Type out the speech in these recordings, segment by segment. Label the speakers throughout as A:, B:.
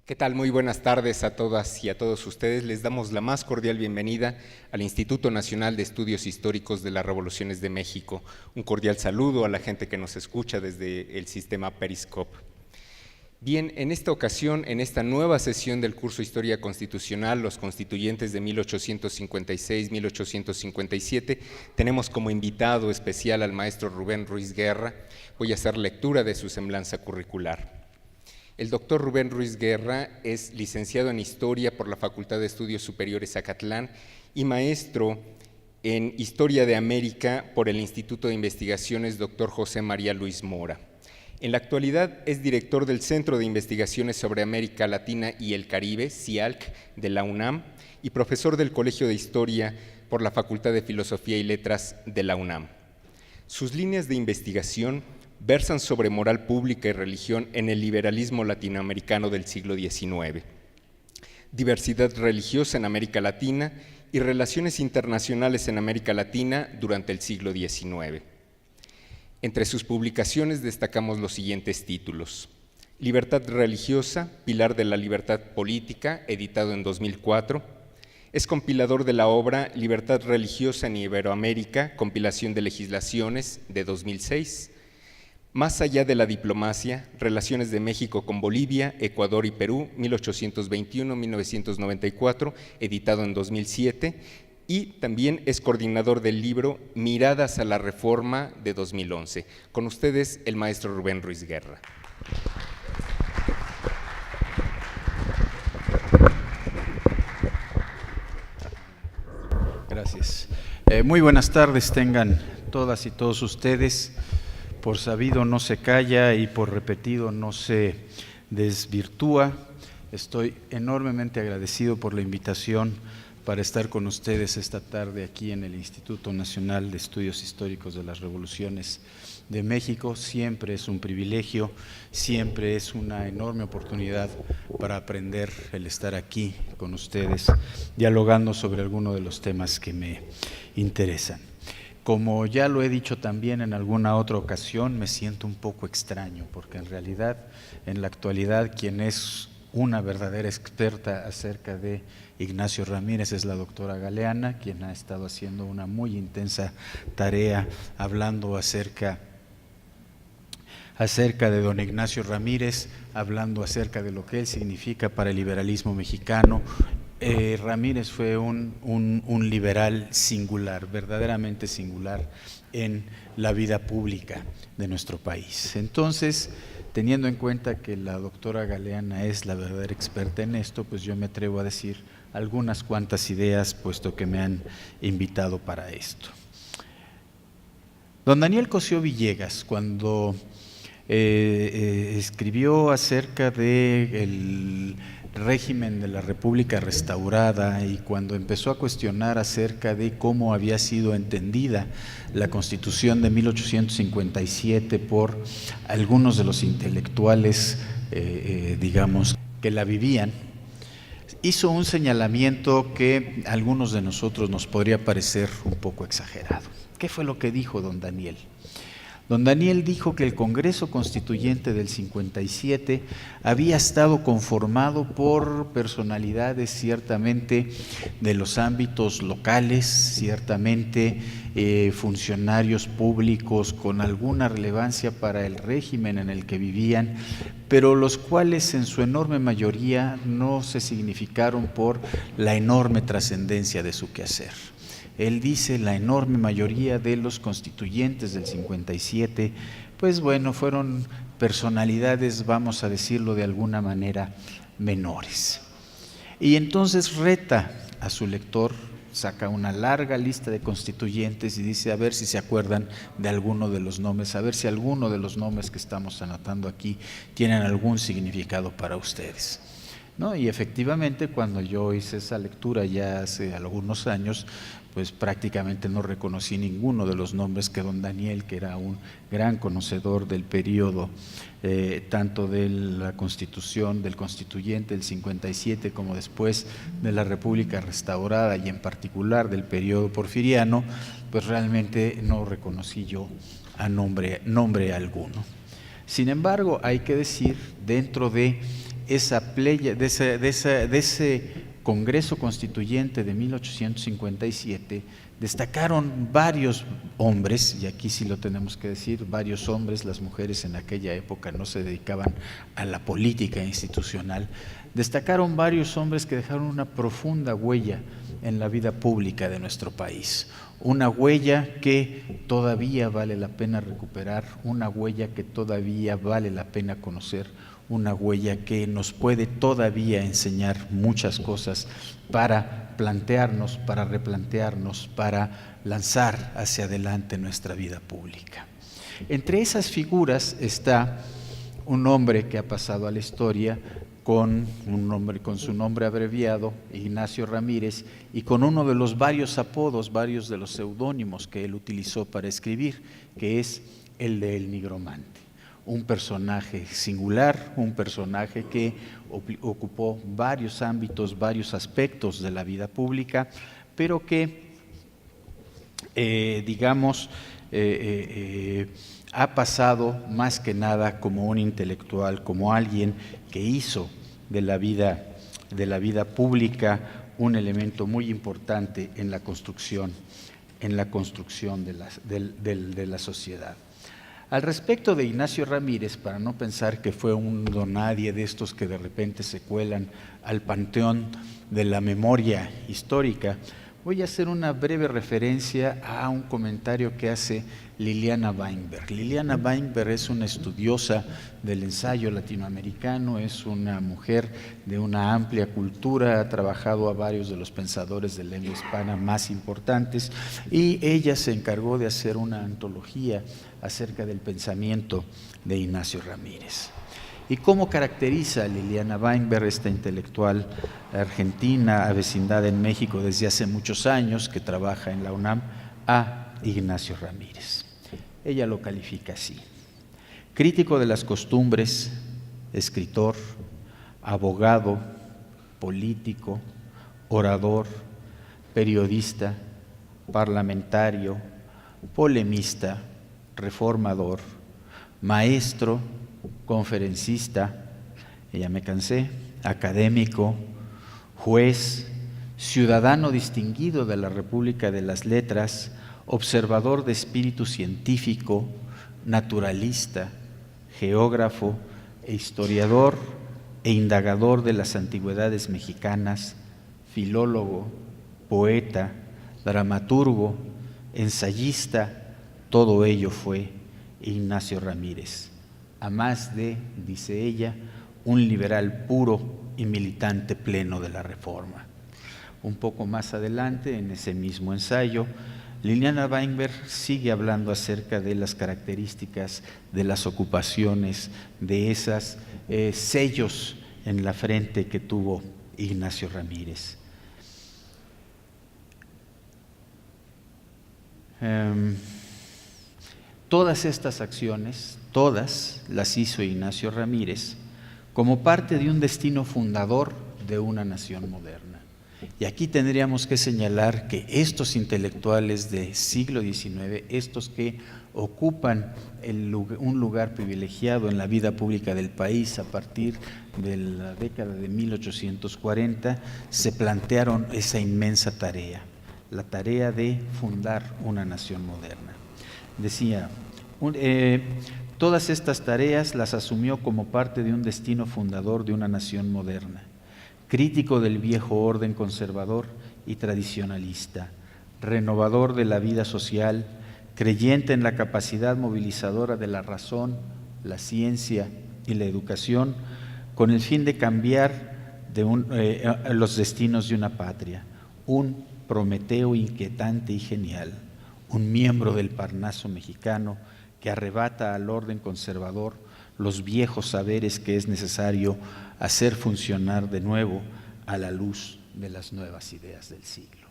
A: ¿Qué tal? Muy buenas tardes a todas y a todos ustedes. Les damos la más cordial bienvenida al Instituto Nacional de Estudios Históricos de las Revoluciones de México. Un cordial saludo a la gente que nos escucha desde el sistema Periscope. Bien, en esta ocasión, en esta nueva sesión del curso Historia Constitucional, los constituyentes de 1856-1857, tenemos como invitado especial al maestro Rubén Ruiz Guerra. Voy a hacer lectura de su semblanza curricular. El doctor Rubén Ruiz Guerra es licenciado en Historia por la Facultad de Estudios Superiores Acatlán y maestro en Historia de América por el Instituto de Investigaciones Dr. José María Luis Mora. En la actualidad es director del Centro de Investigaciones sobre América Latina y el Caribe, CIALC, de la UNAM, y profesor del Colegio de Historia por la Facultad de Filosofía y Letras de la UNAM. Sus líneas de investigación versan sobre moral pública y religión en el liberalismo latinoamericano del siglo XIX, diversidad religiosa en América Latina y relaciones internacionales en América Latina durante el siglo XIX. Entre sus publicaciones destacamos los siguientes títulos: Libertad religiosa, pilar de la libertad política, editado en 2004. Es compilador de la obra Libertad religiosa en Iberoamérica, compilación de legislaciones, de 2006. Más allá de la diplomacia, relaciones de México con Bolivia, Ecuador y Perú, 1821-1994, editado en 2007, y también es coordinador del libro Miradas a la Reforma, de 2011. Con ustedes, el maestro Rubén Ruiz Guerra.
B: Gracias. Muy buenas tardes tengan todas y todos ustedes. Por sabido no se calla y por repetido no se desvirtúa. Estoy enormemente agradecido por la invitación para estar con ustedes esta tarde aquí en el Instituto Nacional de Estudios Históricos de las Revoluciones de México. Siempre es un privilegio, siempre es una enorme oportunidad para aprender el estar aquí con ustedes, dialogando sobre algunos de los temas que me interesan. Como ya lo he dicho también en alguna otra ocasión, me siento un poco extraño, porque en realidad, en la actualidad, quien es una verdadera experta acerca de Ignacio Ramírez es la doctora Galeana, quien ha estado haciendo una muy intensa tarea hablando acerca de don Ignacio Ramírez, hablando acerca de lo que él significa para el liberalismo mexicano. Ramírez fue un liberal singular, verdaderamente singular en la vida pública de nuestro país. Entonces, teniendo en cuenta que la doctora Galeana es la verdadera experta en esto, pues yo me atrevo a decir algunas cuantas ideas, puesto que me han invitado para esto. Don Daniel Cosío Villegas, cuando escribió acerca del régimen de la República restaurada y cuando empezó a cuestionar acerca de cómo había sido entendida la Constitución de 1857 por algunos de los intelectuales, digamos, que la vivían, hizo un señalamiento que a algunos de nosotros nos podría parecer un poco exagerado. ¿Qué fue lo que dijo don Daniel? Don Daniel dijo que el Congreso Constituyente del 57 había estado conformado por personalidades ciertamente de los ámbitos locales, ciertamente funcionarios públicos con alguna relevancia para el régimen en el que vivían, pero los cuales en su enorme mayoría no se significaron por la enorme trascendencia de su quehacer. Él dice, la enorme mayoría de los constituyentes del 57, pues bueno, fueron personalidades, vamos a decirlo de alguna manera, menores. Y entonces reta a su lector, saca una larga lista de constituyentes y dice, a ver si se acuerdan de alguno de los nombres, a ver si alguno de los nombres que estamos anotando aquí tienen algún significado para ustedes, ¿no? Y efectivamente, cuando yo hice esa lectura ya hace algunos años, pues prácticamente no reconocí ninguno de los nombres que don Daniel, que era un gran conocedor del periodo, tanto de la Constitución, del Constituyente del 57, como después de la República restaurada y en particular del periodo porfiriano, pues realmente no reconocí yo a nombre alguno. Sin embargo, hay que decir, dentro de de ese Congreso Constituyente de 1857, destacaron varios hombres, y aquí sí lo tenemos que decir, varios hombres. Las mujeres en aquella época no se dedicaban a la política institucional. Destacaron varios hombres que dejaron una profunda huella en la vida pública de nuestro país, una huella que todavía vale la pena recuperar, una huella que todavía vale la pena conocer, una huella que nos puede todavía enseñar muchas cosas para plantearnos, para replantearnos, para lanzar hacia adelante nuestra vida pública. Entre esas figuras está un hombre que ha pasado a la historia con su nombre abreviado, Ignacio Ramírez, y con uno de los varios apodos, varios de los seudónimos que él utilizó para escribir, que es el de El Nigromante. Un personaje singular, un personaje que ocupó varios ámbitos, varios aspectos de la vida pública, pero que, ha pasado más que nada como un intelectual, como alguien que hizo de la vida pública un elemento muy importante en la construcción de la sociedad. Al respecto de Ignacio Ramírez, para no pensar que fue un donadie de estos que de repente se cuelan al panteón de la memoria histórica, voy a hacer una breve referencia a un comentario que hace Liliana Weinberg. Liliana Weinberg es una estudiosa del ensayo latinoamericano, es una mujer de una amplia cultura, ha trabajado a varios de los pensadores de lengua hispana más importantes, y ella se encargó de hacer una antología acerca del pensamiento de Ignacio Ramírez. ¿Y cómo caracteriza Liliana Weinberg, esta intelectual argentina avecindada en México desde hace muchos años, que trabaja en la UNAM, a Ignacio Ramírez? Ella lo califica así: crítico de las costumbres, escritor, abogado, político, orador, periodista, parlamentario, polemista, reformador, maestro, conferencista, ya me cansé, académico, juez, ciudadano distinguido de la República de las Letras, observador de espíritu científico, naturalista, geógrafo e historiador e indagador de las antigüedades mexicanas, filólogo, poeta, dramaturgo, ensayista. Todo ello fue Ignacio Ramírez, a más de, dice ella, un liberal puro y militante pleno de la Reforma. Un poco más adelante, en ese mismo ensayo, Liliana Weinberg sigue hablando acerca de las características de las ocupaciones, de esos sellos en la frente que tuvo Ignacio Ramírez. Todas estas acciones, todas las hizo Ignacio Ramírez como parte de un destino fundador de una nación moderna. Y aquí tendríamos que señalar que estos intelectuales del siglo XIX, estos que ocupan un lugar privilegiado en la vida pública del país a partir de la década de 1840, se plantearon esa inmensa tarea, la tarea de fundar una nación moderna. Decía, todas estas tareas las asumió como parte de un destino fundador de una nación moderna, crítico del viejo orden conservador y tradicionalista, renovador de la vida social, creyente en la capacidad movilizadora de la razón, la ciencia y la educación, con el fin de cambiar los destinos de una patria, un Prometeo inquietante y genial, un miembro del Parnaso mexicano que arrebata al orden conservador los viejos saberes que es necesario hacer funcionar de nuevo a la luz de las nuevas ideas del siglo.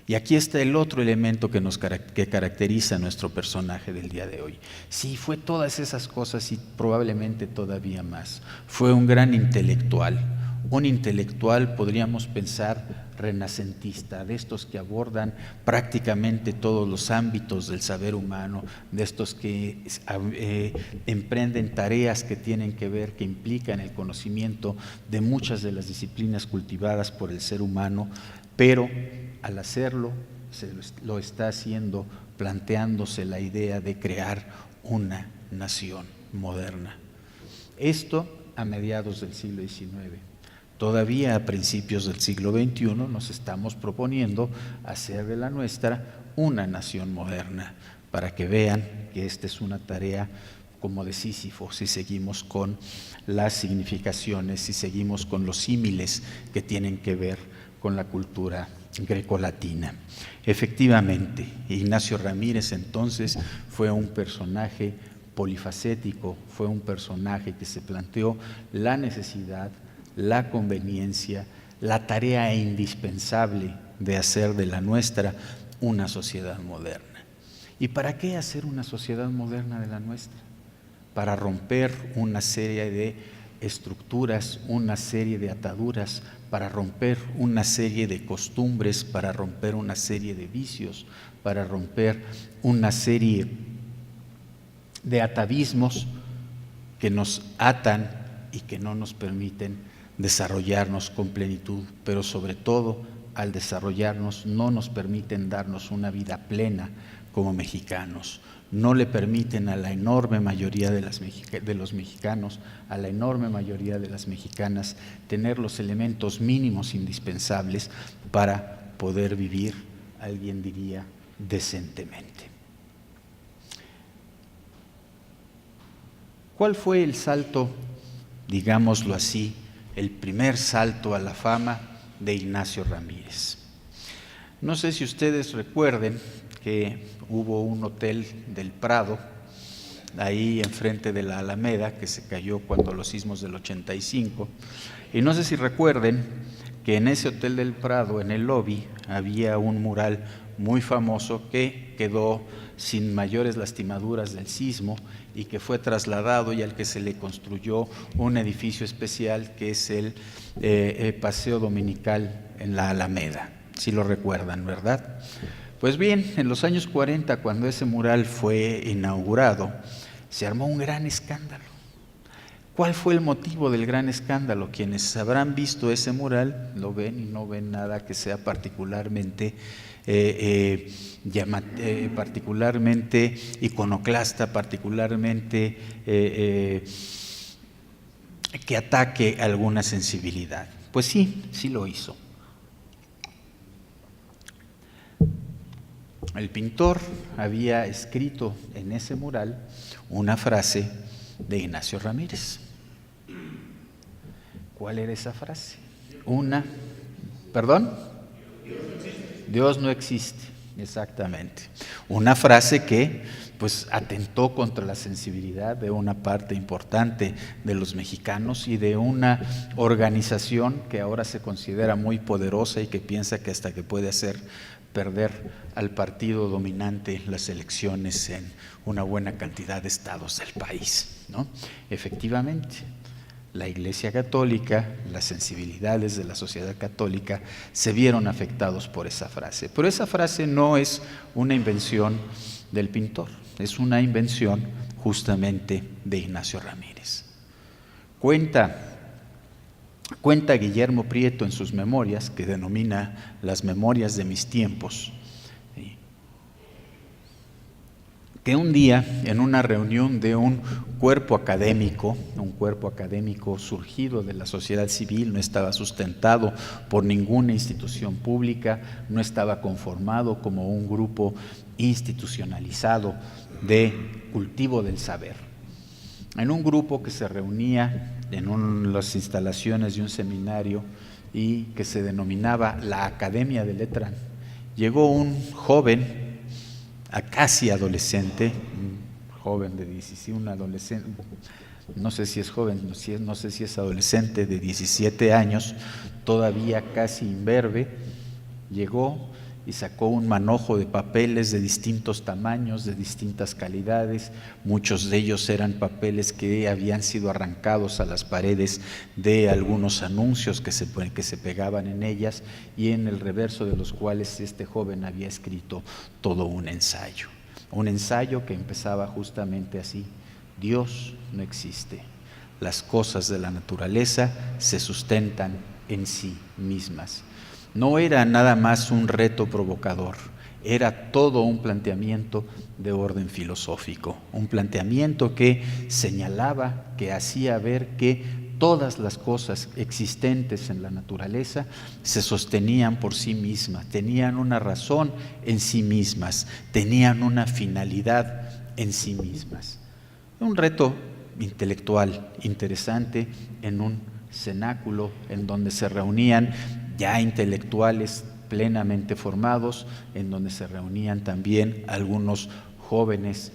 B: Y aquí está el otro elemento que caracteriza a nuestro personaje del día de hoy. Sí, fue todas esas cosas y probablemente todavía más. Fue un gran intelectual, un intelectual, podríamos pensar, renacentista, de estos que abordan prácticamente todos los ámbitos del saber humano, de estos que emprenden tareas que tienen que ver, que implican el conocimiento de muchas de las disciplinas cultivadas por el ser humano, pero al hacerlo lo está haciendo planteándose la idea de crear una nación moderna. Esto a mediados del siglo XIX. Todavía a principios del siglo XXI nos estamos proponiendo hacer de la nuestra una nación moderna, para que vean que esta es una tarea como de Sísifo, si seguimos con las significaciones, si seguimos con los símiles que tienen que ver con la cultura grecolatina. Efectivamente, Ignacio Ramírez entonces fue un personaje polifacético, fue un personaje que se planteó la necesidad, la conveniencia, la tarea indispensable de hacer de la nuestra una sociedad moderna. ¿Y para qué hacer una sociedad moderna de la nuestra? Para romper una serie de estructuras, una serie de ataduras, para romper una serie de costumbres, para romper una serie de vicios, para romper una serie de atavismos que nos atan y que no nos permiten desarrollarnos con plenitud, pero sobre todo al desarrollarnos no nos permiten darnos una vida plena como mexicanos, no le permiten a la enorme mayoría de los mexicanos, a la enorme mayoría de las mexicanas, tener los elementos mínimos indispensables para poder vivir, alguien diría, decentemente. ¿Cuál fue el salto, digámoslo así, el primer salto a la fama de Ignacio Ramírez? No sé si ustedes recuerden que hubo un hotel del Prado, ahí enfrente de la Alameda, que se cayó cuando los sismos del 85, y no sé si recuerden que en ese hotel del Prado, en el lobby, había un mural muy famoso que quedó sin mayores lastimaduras del sismo y que fue trasladado y al que se le construyó un edificio especial que es el Paseo Dominical en la Alameda, si lo recuerdan, ¿verdad? Pues bien, en los años 40, cuando ese mural fue inaugurado, se armó un gran escándalo. ¿Cuál fue el motivo del gran escándalo? Quienes habrán visto ese mural lo ven y no ven nada que sea particularmente particularmente iconoclasta, particularmente que ataque alguna sensibilidad. Pues sí, sí lo hizo. El pintor había escrito en ese mural una frase de Ignacio Ramírez. ¿Cuál era esa frase? ¿Perdón? Dios no existe, exactamente. Una frase que pues atentó contra la sensibilidad de una parte importante de los mexicanos y de una organización que ahora se considera muy poderosa y que piensa que hasta que puede hacer perder al partido dominante las elecciones en una buena cantidad de estados del país, ¿no? Efectivamente, la Iglesia Católica, las sensibilidades de la sociedad católica se vieron afectados por esa frase. Pero esa frase no es una invención del pintor, es una invención justamente de Ignacio Ramírez. Cuenta Guillermo Prieto en sus memorias, que denomina Las Memorias de mis tiempos, que un día en una reunión de un cuerpo académico surgido de la sociedad civil, no estaba sustentado por ninguna institución pública, no estaba conformado como un grupo institucionalizado de cultivo del saber. En un grupo que se reunía en las instalaciones de un seminario y que se denominaba la Academia de Letrán, llegó un joven, casi adolescente, un joven de 17, un adolescente, no sé si es joven, no sé si es adolescente, de 17 años, todavía casi imberbe, llegó y sacó un manojo de papeles de distintos tamaños, de distintas calidades. Muchos de ellos eran papeles que habían sido arrancados a las paredes de algunos anuncios que se pegaban en ellas, y en el reverso de los cuales este joven había escrito todo un ensayo que empezaba justamente así: Dios no existe, las cosas de la naturaleza se sustentan en sí mismas. No era nada más un reto provocador, era todo un planteamiento de orden filosófico, un planteamiento que señalaba, que hacía ver que todas las cosas existentes en la naturaleza se sostenían por sí mismas, tenían una razón en sí mismas, tenían una finalidad en sí mismas. Un reto intelectual interesante en un cenáculo en donde se reunían ya intelectuales plenamente formados, en donde se reunían también algunos jóvenes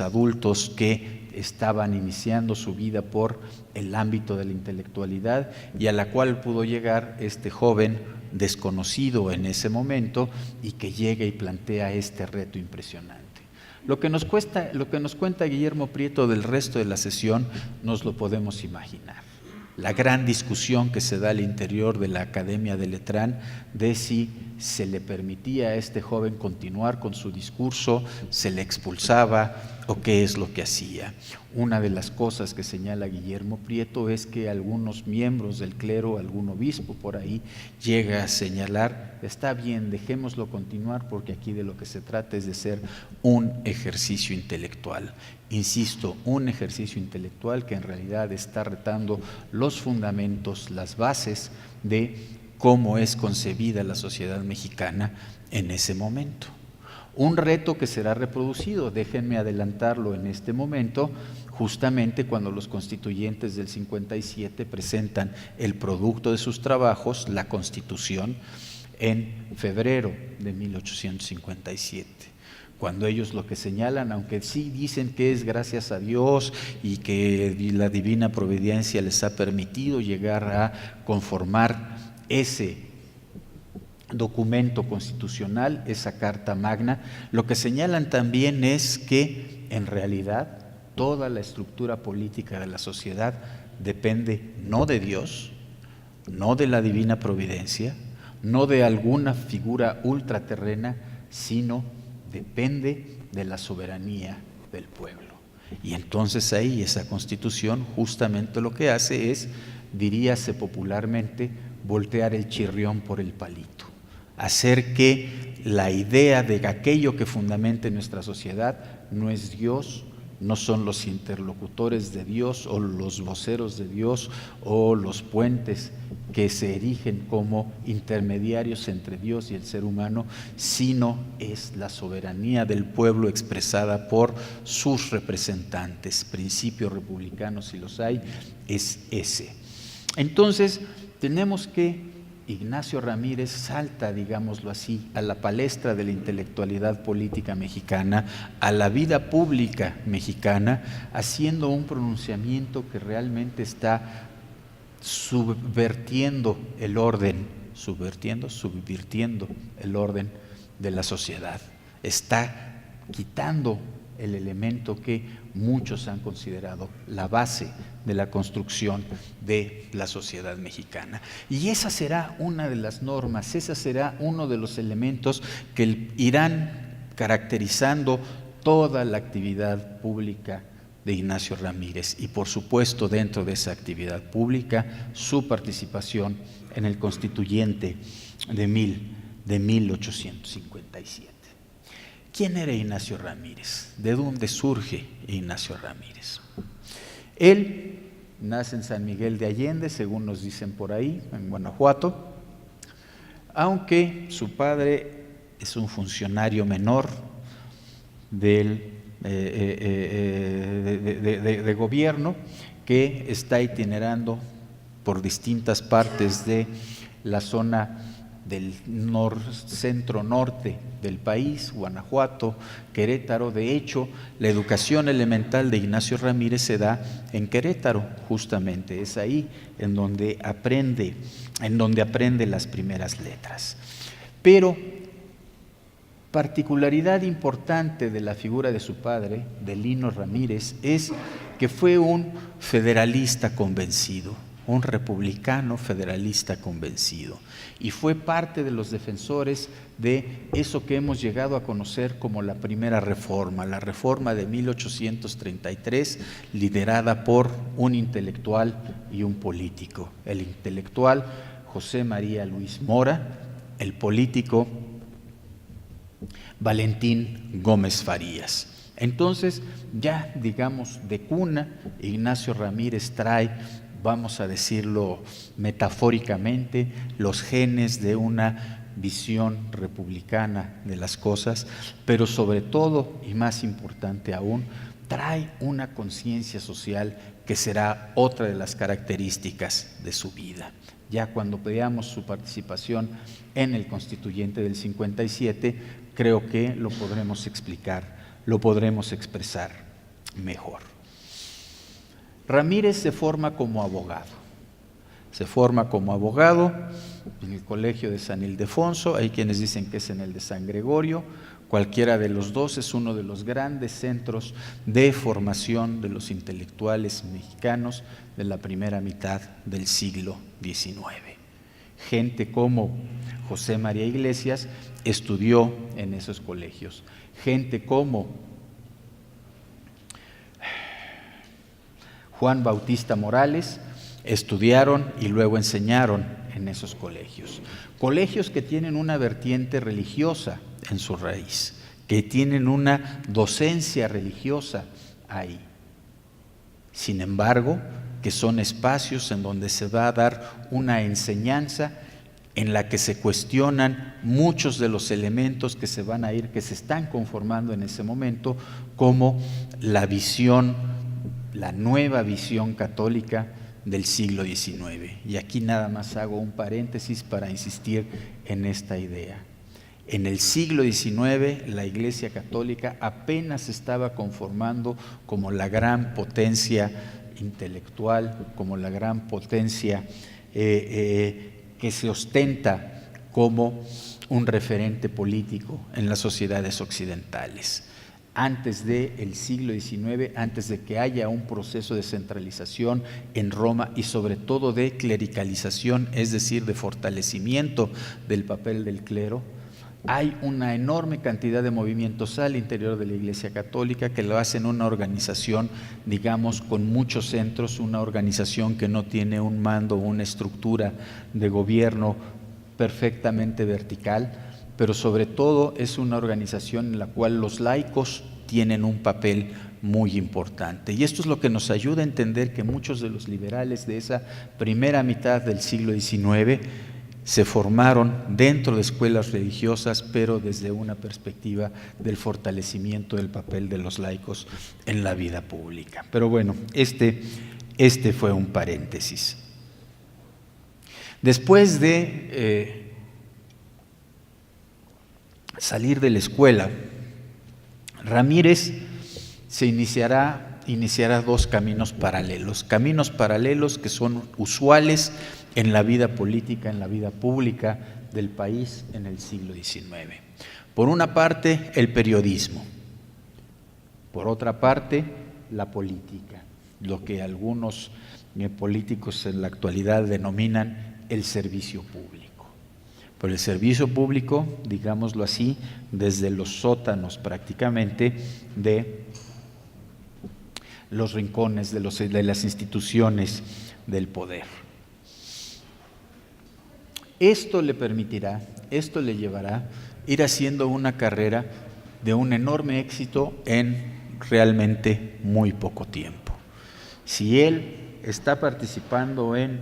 B: adultos que estaban iniciando su vida por el ámbito de la intelectualidad, y a la cual pudo llegar este joven desconocido en ese momento y que llega y plantea este reto impresionante. Lo que nos cuenta Guillermo Prieto del resto de la sesión nos lo podemos imaginar. La gran discusión que se da al interior de la Academia de Letrán de si se le permitía a este joven continuar con su discurso, se le expulsaba o qué es lo que hacía. Una de las cosas que señala Guillermo Prieto es que algunos miembros del clero, algún obispo por ahí, llega a señalar: está bien, dejémoslo continuar, porque aquí de lo que se trata es de ser un ejercicio intelectual. Insisto, un ejercicio intelectual que en realidad está retando los fundamentos, las bases de cómo es concebida la sociedad mexicana en ese momento. Un reto que será reproducido, déjenme adelantarlo en este momento, justamente cuando los constituyentes del 57 presentan el producto de sus trabajos, la Constitución, en febrero de 1857. Cuando ellos lo que señalan, aunque sí dicen que es gracias a Dios y que la divina providencia les ha permitido llegar a conformar ese documento constitucional, esa Carta Magna, lo que señalan también es que en realidad toda la estructura política de la sociedad depende no de Dios, no de la divina providencia, no de alguna figura ultraterrena, sino depende de la soberanía del pueblo. Y entonces ahí esa Constitución justamente lo que hace es, diríase popularmente, voltear el chirrión por el palito, hacer que la idea de aquello que fundamente nuestra sociedad no es Dios, no son los interlocutores de Dios o los voceros de Dios o los puentes que se erigen como intermediarios entre Dios y el ser humano, sino es la soberanía del pueblo expresada por sus representantes. Principios republicanos, si los hay, es ese. Entonces, tenemos que Ignacio Ramírez salta, digámoslo así, a la palestra de la intelectualidad política mexicana, a la vida pública mexicana, haciendo un pronunciamiento que realmente está subvirtiendo el orden de la sociedad. Está quitando el elemento que muchos han considerado la base de la construcción de la sociedad mexicana. Y esa será una de las normas, esa será uno de los elementos que irán caracterizando toda la actividad pública de Ignacio Ramírez, y por supuesto dentro de esa actividad pública su participación en el constituyente de 1857. ¿Quién era Ignacio Ramírez? ¿De dónde surge Ignacio Ramírez? Él nace en San Miguel de Allende, según nos dicen por ahí, en Guanajuato, aunque su padre es un funcionario menor de gobierno que está itinerando por distintas partes de la zona del centro norte del país, Guanajuato, Querétaro. De hecho, la educación elemental de Ignacio Ramírez se da en Querétaro, justamente, es ahí en donde aprende las primeras letras. Pero particularidad importante de la figura de su padre, de Lino Ramírez, es que fue un federalista convencido, un republicano federalista convencido, y fue parte de los defensores de eso que hemos llegado a conocer como la primera reforma, la reforma de 1833, liderada por un intelectual y un político. El intelectual José María Luis Mora, el político Valentín Gómez Farías. Entonces, ya digamos de cuna, Ignacio Ramírez trae, vamos a decirlo metafóricamente, los genes de una visión republicana de las cosas, pero sobre todo, y más importante aún, trae una conciencia social que será otra de las características de su vida. Ya cuando veamos su participación en el Constituyente del 57, creo que lo podremos explicar, lo podremos expresar mejor. Ramírez se forma como abogado. Se forma como abogado en el Colegio de San Ildefonso, hay quienes dicen que es en el de San Gregorio, cualquiera de los dos es uno de los grandes centros de formación de los intelectuales mexicanos de la primera mitad del siglo XIX. Gente como José María Iglesias estudió en esos colegios, gente como Juan Bautista Morales estudiaron y luego enseñaron en esos colegios. Colegios que tienen una vertiente religiosa en su raíz, que tienen una docencia religiosa ahí. Sin embargo, que son espacios en donde se va a dar una enseñanza en la que se cuestionan muchos de los elementos que se van a ir, que se están conformando en ese momento, como la visión, la nueva visión católica del siglo XIX. Y aquí nada más hago un paréntesis para insistir en esta idea. En el siglo XIX la Iglesia Católica apenas se estaba conformando como la gran potencia intelectual, como la gran potencia que se ostenta como un referente político en las sociedades occidentales. Antes del siglo XIX, antes de que haya un proceso de centralización en Roma y sobre todo de clericalización, es decir, de fortalecimiento del papel del clero, hay una enorme cantidad de movimientos al interior de la Iglesia Católica que lo hacen una organización, digamos, con muchos centros, una organización que no tiene un mando, una estructura de gobierno perfectamente vertical, pero sobre todo es una organización en la cual los laicos tienen un papel muy importante. Y esto es lo que nos ayuda a entender que muchos de los liberales de esa primera mitad del siglo XIX se formaron dentro de escuelas religiosas, pero desde una perspectiva del fortalecimiento del papel de los laicos en la vida pública. Pero bueno, este fue un paréntesis. Después de salir de la escuela, Ramírez se iniciará dos caminos paralelos que son usuales en la vida política, en la vida pública del país en el siglo XIX. Por una parte, el periodismo. Por otra parte, la política, lo que algunos políticos en la actualidad denominan el servicio público. Por el servicio público, digámoslo así, desde los sótanos prácticamente de los rincones de las instituciones del poder. Esto le permitirá, esto le llevará a ir haciendo una carrera de un enorme éxito en realmente muy poco tiempo. Si él está participando en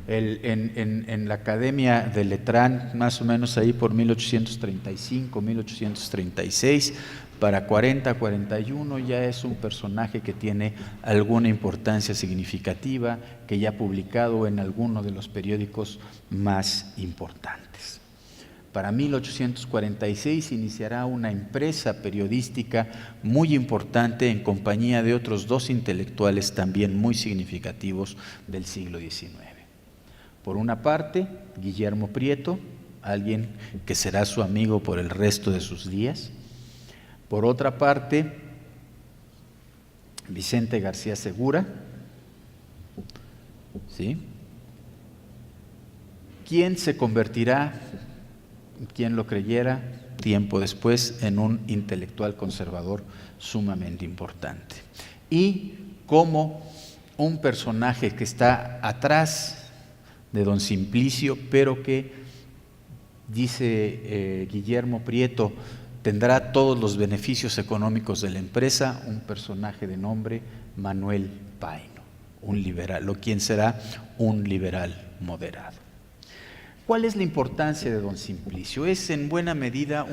B: la Academia de Letrán, más o menos ahí por 1835, 1836, para 40-41 ya es un personaje que tiene alguna importancia significativa, que ya ha publicado en alguno de los periódicos más importantes. Para 1846 iniciará una empresa periodística muy importante en compañía de otros dos intelectuales también muy significativos del siglo XIX. Por una parte, Guillermo Prieto, alguien que será su amigo por el resto de sus días. Por otra parte, Vicente García Segura, ¿sí?, quien se convertirá, quien lo creyera, tiempo después, en un intelectual conservador sumamente importante. Y como un personaje que está atrás de don Simplicio, pero que, dice Guillermo Prieto, tendrá todos los beneficios económicos de la empresa, un personaje de nombre Manuel Paino, un liberal, o quien será un liberal moderado. ¿Cuál es la importancia de don Simplicio? Es en buena medida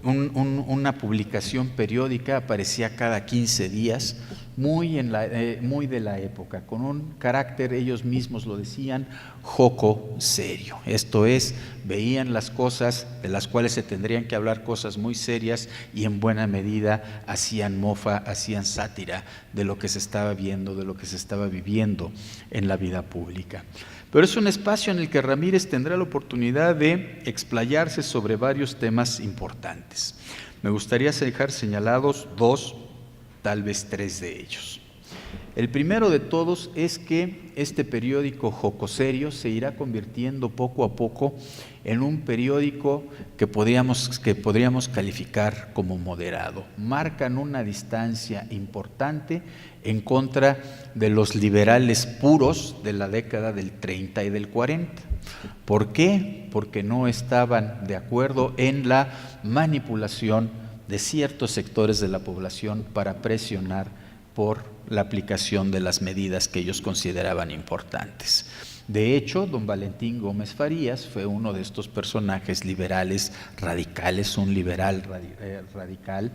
B: una publicación periódica, aparecía cada 15 días, muy de la época, con un carácter, ellos mismos lo decían, joco serio. Esto es, veían las cosas de las cuales se tendrían que hablar, cosas muy serias, y en buena medida hacían mofa, hacían sátira de lo que se estaba viendo, de lo que se estaba viviendo en la vida pública. Pero es un espacio en el que Ramírez tendrá la oportunidad de explayarse sobre varios temas importantes. Me gustaría dejar señalados 2, tal vez 3 de ellos. El primero de todos es que este periódico jocoserio se irá convirtiendo poco a poco en un periódico que podríamos calificar como moderado. Marcan una distancia importante en contra de los liberales puros de la década del 30 y del 40. ¿Por qué? Porque no estaban de acuerdo en la manipulación de ciertos sectores de la población para presionar por la aplicación de las medidas que ellos consideraban importantes. De hecho, don Valentín Gómez Farías fue uno de estos personajes liberales radicales, un liberal radical,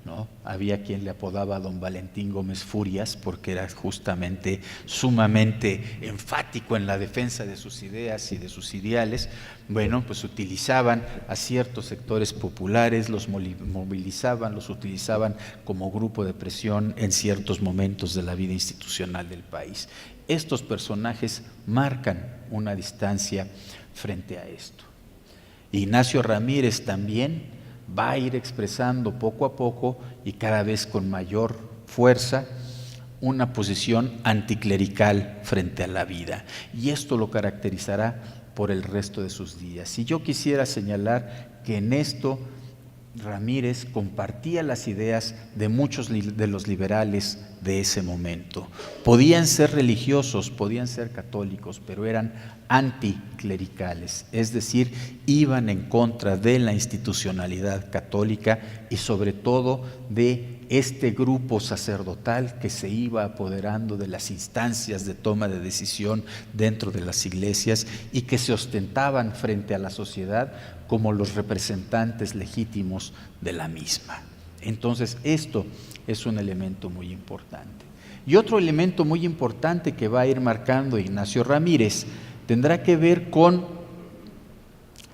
B: ¿no? Había quien le apodaba a don Valentín Gómez Furias porque era justamente sumamente enfático en la defensa de sus ideas y de sus ideales. Bueno, pues utilizaban a ciertos sectores populares, los movilizaban, los utilizaban como grupo de presión en ciertos momentos de la vida institucional del país. Estos personajes marcan una distancia frente a esto. Ignacio Ramírez también va a ir expresando poco a poco y cada vez con mayor fuerza una posición anticlerical frente a la vida, y esto lo caracterizará por el resto de sus días. Y yo quisiera señalar que en esto Ramírez compartía las ideas de muchos de los liberales de ese momento. Podían ser religiosos, podían ser católicos, pero eran anticlericales, es decir, iban en contra de la institucionalidad católica y sobre todo de este grupo sacerdotal que se iba apoderando de las instancias de toma de decisión dentro de las iglesias y que se ostentaban frente a la sociedad como los representantes legítimos de la misma. Entonces, esto es un elemento muy importante. Y otro elemento muy importante que va a ir marcando Ignacio Ramírez tendrá que ver con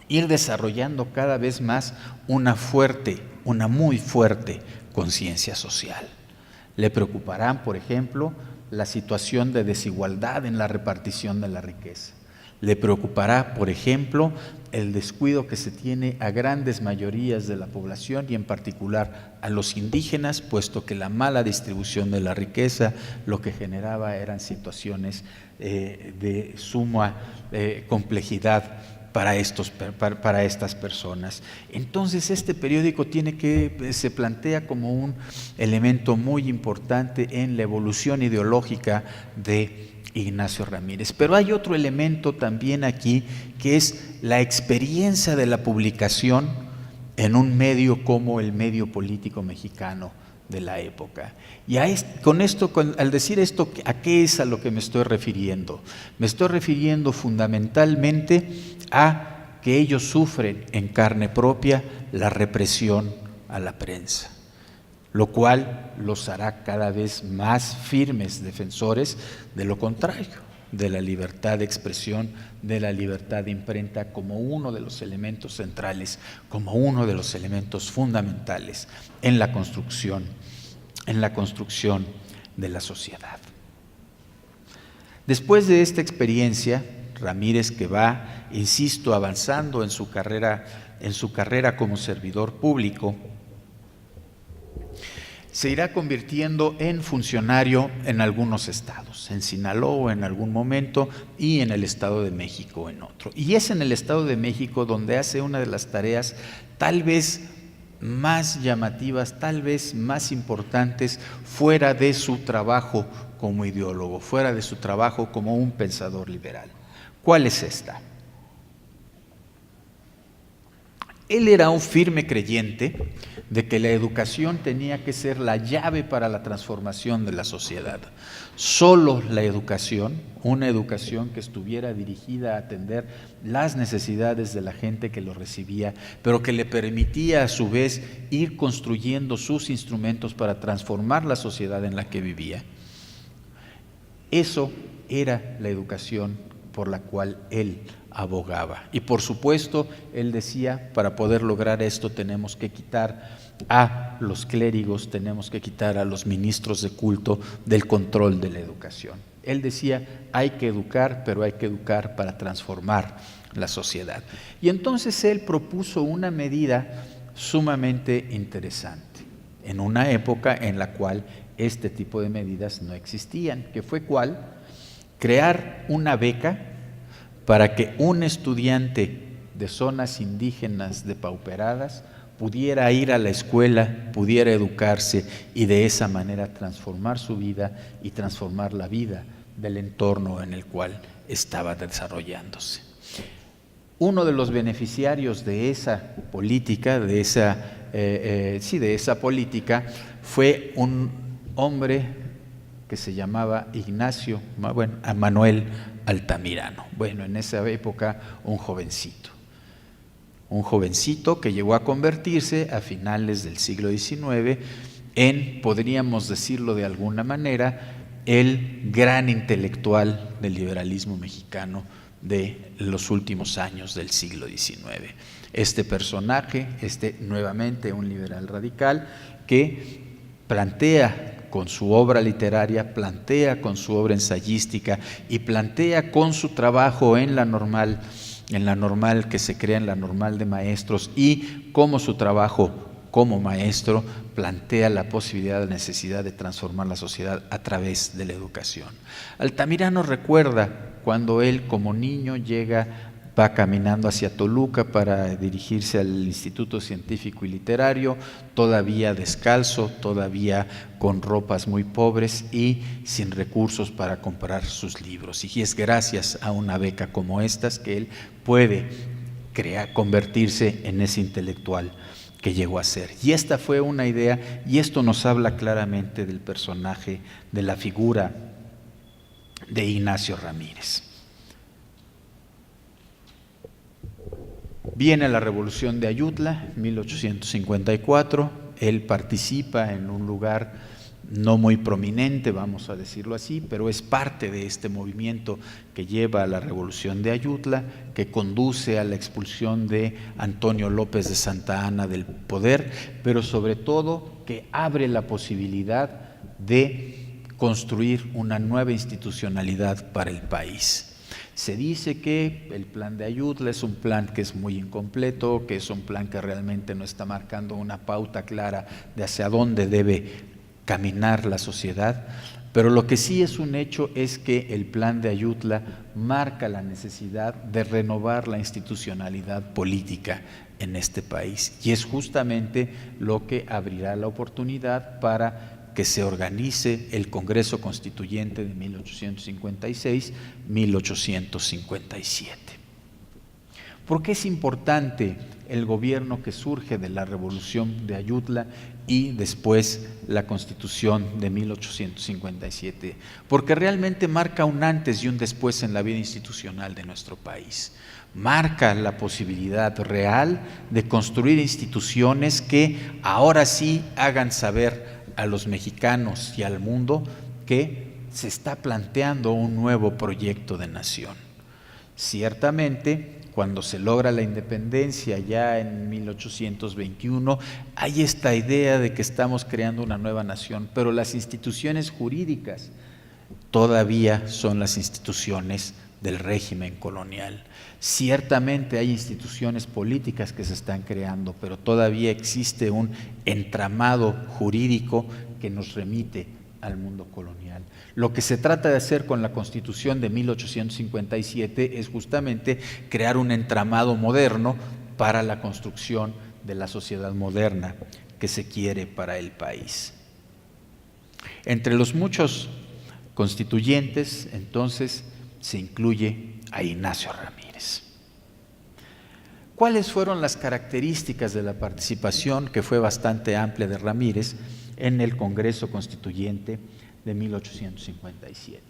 B: ir desarrollando cada vez más una muy fuerte conciencia social. Le preocuparán, por ejemplo, la situación de desigualdad en la repartición de la riqueza. Le preocupará, por ejemplo, el descuido que se tiene a grandes mayorías de la población y en particular a los indígenas, puesto que la mala distribución de la riqueza lo que generaba eran situaciones de suma complejidad para estas personas. Entonces, este periódico se plantea como un elemento muy importante en la evolución ideológica de Ignacio Ramírez. Pero hay otro elemento también aquí, que es la experiencia de la publicación en un medio como el medio político mexicano de la época. Y al decir esto, ¿a qué es a lo que me estoy refiriendo? Me estoy refiriendo fundamentalmente a que ellos sufren en carne propia la represión a la prensa, lo cual los hará cada vez más firmes defensores de lo contrario, de la libertad de expresión, de la libertad de imprenta como uno de los elementos centrales, como uno de los elementos fundamentales en la construcción de la sociedad. Después de esta experiencia, Ramírez, que va, insisto, avanzando en su carrera como servidor público, se irá convirtiendo en funcionario en algunos estados, en Sinaloa en algún momento y en el Estado de México en otro. Y es en el Estado de México donde hace una de las tareas tal vez más llamativas, tal vez más importantes, fuera de su trabajo como ideólogo, fuera de su trabajo como un pensador liberal. ¿Cuál es esta? Él era un firme creyente de que la educación tenía que ser la llave para la transformación de la sociedad. Solo la educación, una educación que estuviera dirigida a atender las necesidades de la gente que lo recibía, pero que le permitía a su vez ir construyendo sus instrumentos para transformar la sociedad en la que vivía. Eso era la educación por la cual él abogaba. Y por supuesto, él decía, para poder lograr esto tenemos que quitar a los clérigos, tenemos que quitar a los ministros de culto del control de la educación. Él decía, hay que educar, pero hay que educar para transformar la sociedad. Y entonces él propuso una medida sumamente interesante, en una época en la cual este tipo de medidas no existían, que fue ¿cuál? Crear una beca para que un estudiante de zonas indígenas depauperadas pudiera ir a la escuela, pudiera educarse y de esa manera transformar su vida y transformar la vida del entorno en el cual estaba desarrollándose. Uno de los beneficiarios de esa política, de esa política, fue un hombre que se llamaba Manuel Altamirano. Bueno, en esa época un jovencito que llegó a convertirse a finales del siglo XIX en, podríamos decirlo de alguna manera, el gran intelectual del liberalismo mexicano de los últimos años del siglo XIX. Este personaje, nuevamente un liberal radical, que plantea con su obra literaria, plantea con su obra ensayística y plantea con su trabajo en la normal que se crea en la normal de maestros, y como su trabajo como maestro plantea la posibilidad, la necesidad de transformar la sociedad a través de la educación. Altamirano recuerda cuando él como niño va caminando hacia Toluca para dirigirse al Instituto Científico y Literario, todavía descalzo, todavía con ropas muy pobres y sin recursos para comprar sus libros. Y es gracias a una beca como estas que él puede convertirse en ese intelectual que llegó a ser. Y esta fue una idea, y esto nos habla claramente del personaje, de la figura de Ignacio Ramírez. Viene la Revolución de Ayutla, 1854, él participa en un lugar no muy prominente, vamos a decirlo así, pero es parte de este movimiento que lleva a la Revolución de Ayutla, que conduce a la expulsión de Antonio López de Santa Anna del poder, pero sobre todo que abre la posibilidad de construir una nueva institucionalidad para el país. Se dice que el plan de Ayutla es un plan que es muy incompleto, que es un plan que realmente no está marcando una pauta clara de hacia dónde debe caminar la sociedad, pero lo que sí es un hecho es que el plan de Ayutla marca la necesidad de renovar la institucionalidad política en este país, y es justamente lo que abrirá la oportunidad para que se organice el Congreso Constituyente de 1856-1857. ¿Por qué es importante el gobierno que surge de la Revolución de Ayutla y después la Constitución de 1857? Porque realmente marca un antes y un después en la vida institucional de nuestro país. Marca la posibilidad real de construir instituciones que ahora sí hagan saber a los mexicanos y al mundo que se está planteando un nuevo proyecto de nación. Ciertamente, cuando se logra la independencia ya en 1821, hay esta idea de que estamos creando una nueva nación, pero las instituciones jurídicas todavía son las instituciones del régimen colonial. Ciertamente hay instituciones políticas que se están creando, pero todavía existe un entramado jurídico que nos remite al mundo colonial. Lo que se trata de hacer con la Constitución de 1857 es justamente crear un entramado moderno para la construcción de la sociedad moderna que se quiere para el país. Entre los muchos constituyentes, entonces, se incluye a Ignacio Ramírez. ¿Cuáles fueron las características de la participación, que fue bastante amplia, de Ramírez en el Congreso Constituyente de 1857?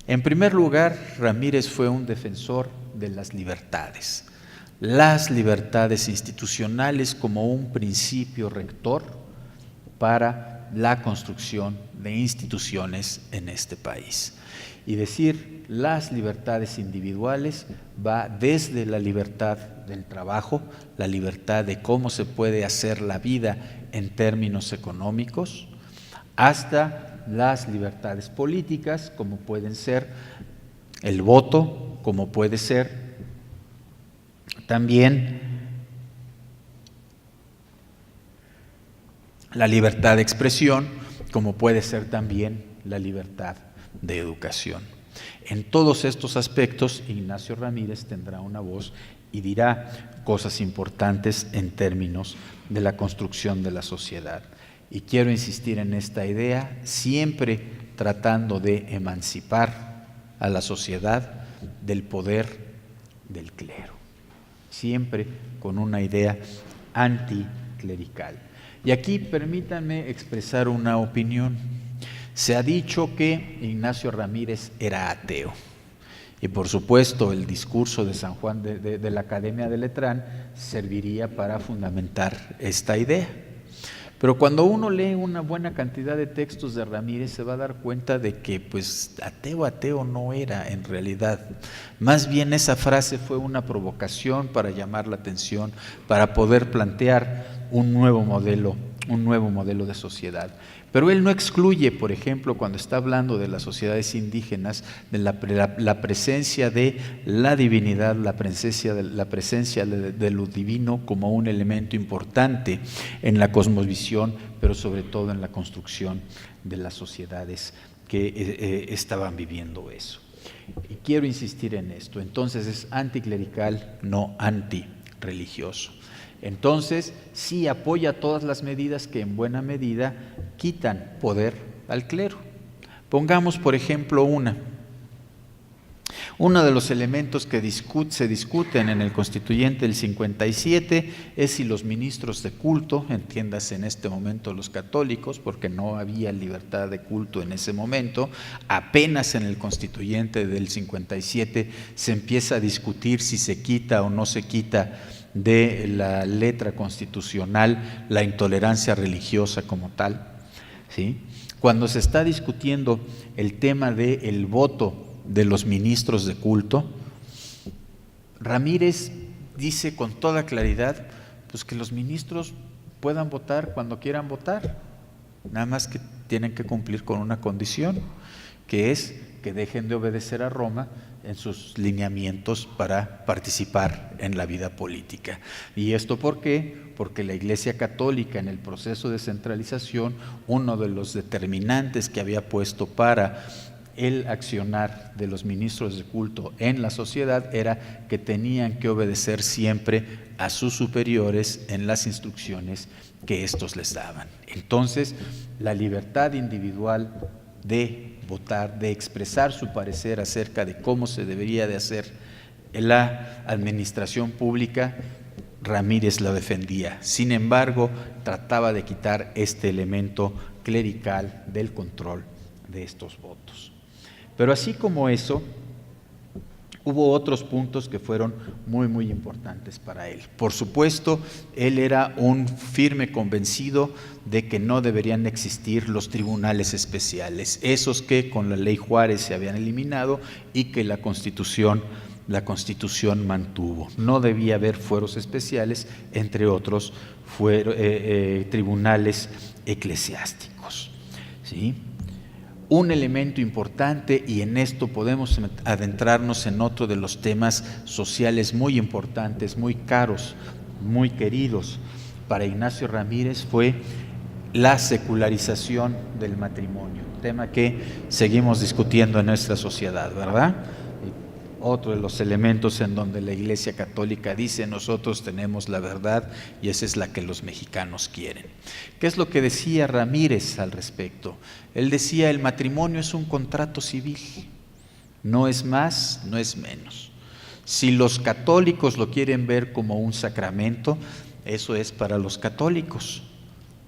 B: En primer lugar, Ramírez fue un defensor de las libertades institucionales como un principio rector para la construcción de instituciones en este país. Y decir las libertades individuales va desde la libertad del trabajo, la libertad de cómo se puede hacer la vida en términos económicos, hasta las libertades políticas, como pueden ser el voto, como puede ser también la libertad de expresión, como puede ser también la libertad de educación. En todos estos aspectos, Ignacio Ramírez tendrá una voz y dirá cosas importantes en términos de la construcción de la sociedad. Y quiero insistir en esta idea, siempre tratando de emancipar a la sociedad del poder del clero, siempre con una idea anticlerical. Y aquí permítanme expresar una opinión. Se ha dicho que Ignacio Ramírez era ateo. Y por supuesto el discurso de San Juan de la Academia de Letrán serviría para fundamentar esta idea. Pero cuando uno lee una buena cantidad de textos de Ramírez se va a dar cuenta de que pues ateo no era en realidad. Más bien esa frase fue una provocación para llamar la atención, para poder plantear un nuevo modelo de sociedad. Pero él no excluye, por ejemplo, cuando está hablando de las sociedades indígenas, de la presencia de la divinidad, la presencia de lo divino como un elemento importante en la cosmovisión, pero sobre todo en la construcción de las sociedades que estaban viviendo eso. Y quiero insistir en esto. Entonces es anticlerical, no antirreligioso. Entonces, sí apoya todas las medidas que en buena medida quitan poder al clero. Pongamos, por ejemplo, uno de los elementos que se discuten en el Constituyente del 57 es si los ministros de culto, entiéndase en este momento los católicos, porque no había libertad de culto en ese momento, apenas en el Constituyente del 57 se empieza a discutir si se quita o no se quita de la letra constitucional la intolerancia religiosa como tal, ¿sí? Cuando se está discutiendo el tema del voto de los ministros de culto, Ramírez dice con toda claridad pues que los ministros puedan votar cuando quieran votar, nada más que tienen que cumplir con una condición, que es que dejen de obedecer a Roma en sus lineamientos para participar en la vida política. ¿Y esto por qué? Porque la Iglesia Católica en el proceso de centralización, uno de los determinantes que había puesto para el accionar de los ministros de culto en la sociedad era que tenían que obedecer siempre a sus superiores en las instrucciones que estos les daban. Entonces, la libertad individual de votar, de expresar su parecer acerca de cómo se debería de hacer la administración pública, Ramírez la defendía. Sin embargo, trataba de quitar este elemento clerical del control de estos votos. Pero así como eso, hubo otros puntos que fueron muy importantes para él. Por supuesto, él era un firme convencido de que no deberían existir los tribunales especiales, esos que con la ley Juárez se habían eliminado y que la Constitución mantuvo. No debía haber fueros especiales, entre otros tribunales eclesiásticos, ¿sí? un elemento importante, y en esto podemos adentrarnos en otro de los temas sociales muy importantes, muy caros, muy queridos para Ignacio Ramírez, fue la secularización del matrimonio, tema que seguimos discutiendo en nuestra sociedad, ¿verdad? Otro de los elementos en donde la Iglesia Católica dice: nosotros tenemos la verdad y esa es la que los mexicanos quieren. ¿Qué es lo que decía Ramírez al respecto? Él decía: el matrimonio es un contrato civil, no es más, no es menos. Si los católicos lo quieren ver como un sacramento, eso es para los católicos,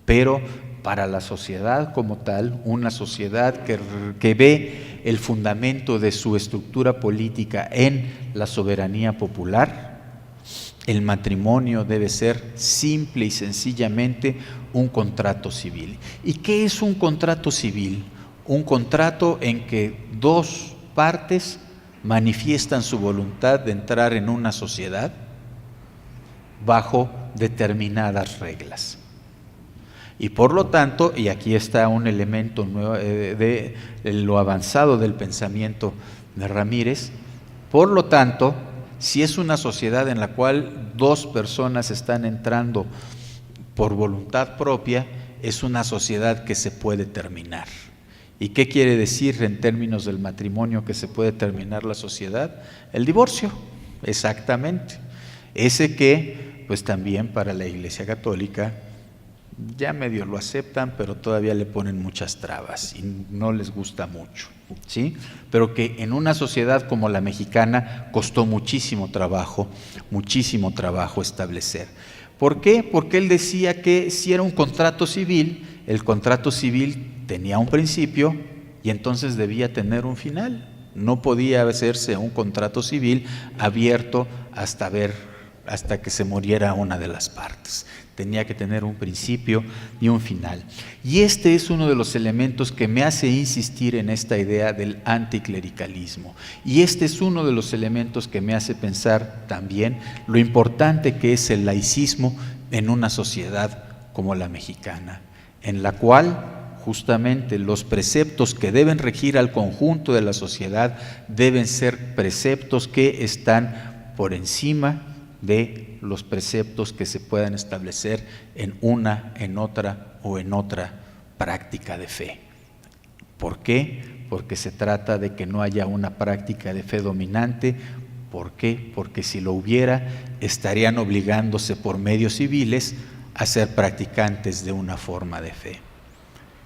B: pero para la sociedad como tal, una sociedad que ve el fundamento de su estructura política en la soberanía popular, el matrimonio debe ser simple y sencillamente un contrato civil. ¿Y qué es un contrato civil? Un contrato en que dos partes manifiestan su voluntad de entrar en una sociedad bajo determinadas reglas. Y por lo tanto, y aquí está un elemento nuevo de lo avanzado del pensamiento de Ramírez, por lo tanto, si es una sociedad en la cual dos personas están entrando por voluntad propia, es una sociedad que se puede terminar. ¿Y qué quiere decir en términos del matrimonio que se puede terminar la sociedad? El divorcio, exactamente. Ese que, pues también para la Iglesia Católica, ya medio lo aceptan, pero todavía le ponen muchas trabas y no les gusta mucho, ¿sí? Pero que en una sociedad como la mexicana costó muchísimo trabajo establecer. ¿Por qué? Porque él decía que si era un contrato civil, el contrato civil tenía un principio y entonces debía tener un final. No podía hacerse un contrato civil abierto hasta que se muriera una de las partes. Tenía que tener un principio y un final. Y este es uno de los elementos que me hace insistir en esta idea del anticlericalismo. Y este es uno de los elementos que me hace pensar también lo importante que es el laicismo en una sociedad como la mexicana, en la cual justamente los preceptos que deben regir al conjunto de la sociedad deben ser preceptos que están por encima de los preceptos que se puedan establecer en una, en otra o en otra práctica de fe. ¿Por qué? Porque se trata de que no haya una práctica de fe dominante. ¿Por qué? Porque si lo hubiera, estarían obligándose por medios civiles a ser practicantes de una forma de fe.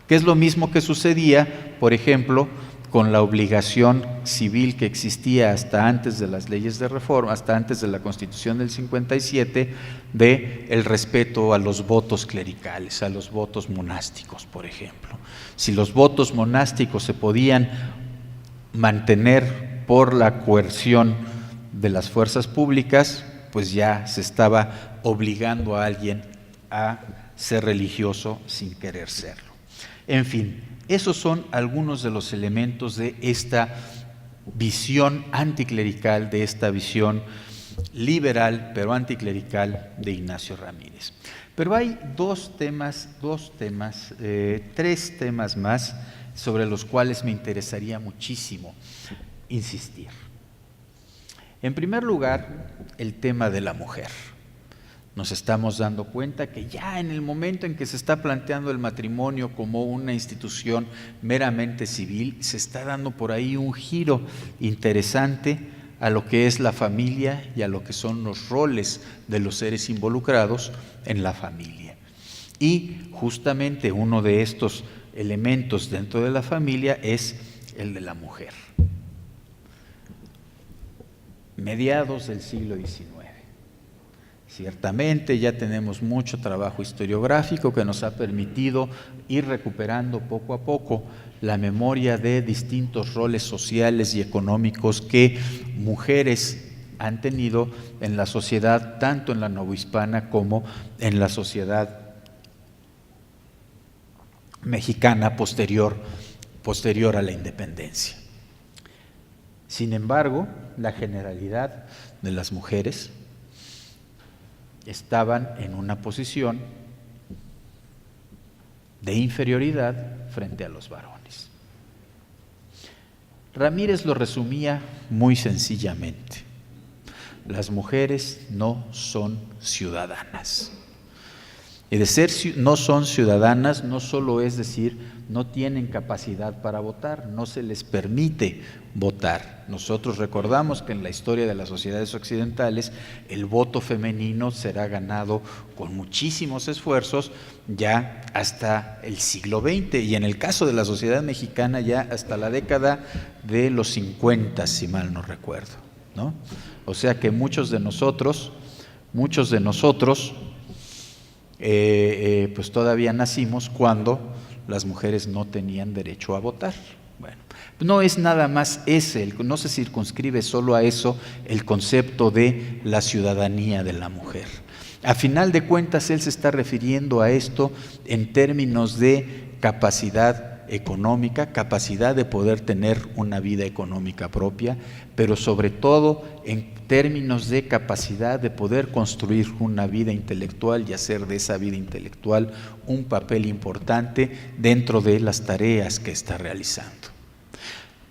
B: Que es lo mismo que sucedía, por ejemplo, con la obligación civil que existía hasta antes de las leyes de reforma, hasta antes de la Constitución del 57, de el respeto a los votos clericales, a los votos monásticos, por ejemplo. Si los votos monásticos se podían mantener por la coerción de las fuerzas públicas, pues ya se estaba obligando a alguien a ser religioso sin querer serlo. En fin, esos son algunos de los elementos de esta visión anticlerical, de esta visión liberal pero anticlerical de Ignacio Ramírez. Pero hay tres temas más sobre los cuales me interesaría muchísimo insistir. En primer lugar, el tema de la mujer. Nos estamos dando cuenta que ya en el momento en que se está planteando el matrimonio como una institución meramente civil, se está dando por ahí un giro interesante a lo que es la familia y a lo que son los roles de los seres involucrados en la familia. Y justamente uno de estos elementos dentro de la familia es el de la mujer. Mediados del siglo XIX. Ciertamente ya tenemos mucho trabajo historiográfico que nos ha permitido ir recuperando poco a poco la memoria de distintos roles sociales y económicos que mujeres han tenido en la sociedad, tanto en la novohispana como en la sociedad mexicana posterior a la independencia. Sin embargo, la generalidad de las mujeres estaban en una posición de inferioridad frente a los varones. Ramírez lo resumía muy sencillamente: las mujeres no son ciudadanas. Y de ser no son ciudadanas no solo es decir, no tienen capacidad para votar, no se les permite votar. Nosotros recordamos que en la historia de las sociedades occidentales el voto femenino será ganado con muchísimos esfuerzos ya hasta el siglo XX, y en el caso de la sociedad mexicana ya hasta la década de los 50, si mal no recuerdo, ¿no? O sea que muchos de nosotros pues todavía nacimos cuando las mujeres no tenían derecho a votar. Bueno, no es nada más no se circunscribe solo a eso el concepto de la ciudadanía de la mujer. A final de cuentas, él se está refiriendo a esto en términos de capacidad económica, capacidad de poder tener una vida económica propia, pero sobre todo en términos de capacidad de poder construir una vida intelectual y hacer de esa vida intelectual un papel importante dentro de las tareas que está realizando.